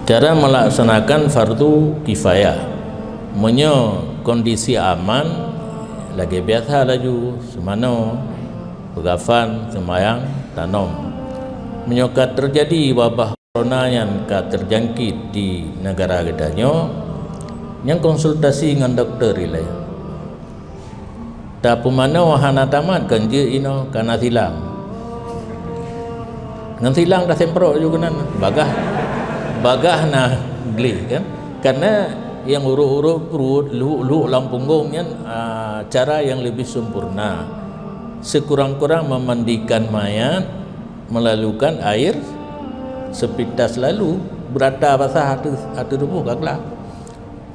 Cara melaksanakan fardu kifayah, menyo kondisi aman lagi biasa laju semano bergafan semayang tanom. Menyokat terjadi wabah corona yang terjangkit di negara gedanyo, yang konsultasi dengan dokter ilai. Tak pemana wahana tamat kan je ino karena silang. Dengan silang dah semprot juga nan bagah na geli kan, karena yang urut-urut perut lu lampunggung cara yang lebih sempurna, sekurang-kurang memandikan mayat melalukan air sepintas lalu berata basah atau tubuh kaklah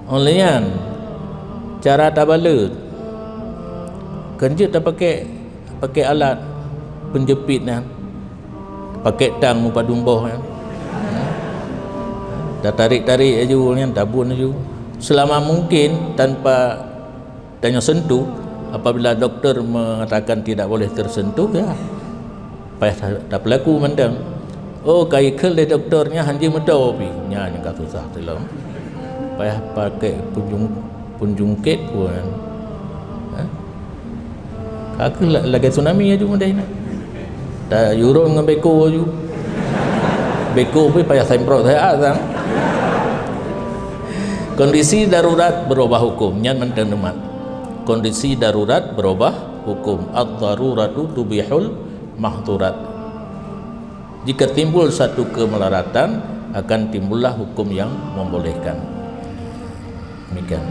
olehan cara tabalut kenje tak pakai alat penjepit kan, pakai tang mupa dumboh kan, dah tarik-tarik aja kan, tabun aja selama mungkin tanpa tanya sentuh. Apabila doktor mengatakan tidak boleh tersentuh, ya payah tak berlaku mandang. Oh kai kel le doktornya hanya medau pi nya yang kata susah telam payah pakai punjungkit pun aku lagi tsunami aja mudah ini dah euro dengan beko aja beko pun payah semprot saya asang. Kondisi darurat berubah hukum nyan mandang demat. Kondisi darurat berubah hukum. Ad-daruratu tubihul mahdurat. Jika timbul satu kemelaratan, akan timbullah hukum yang membolehkan. Demikian.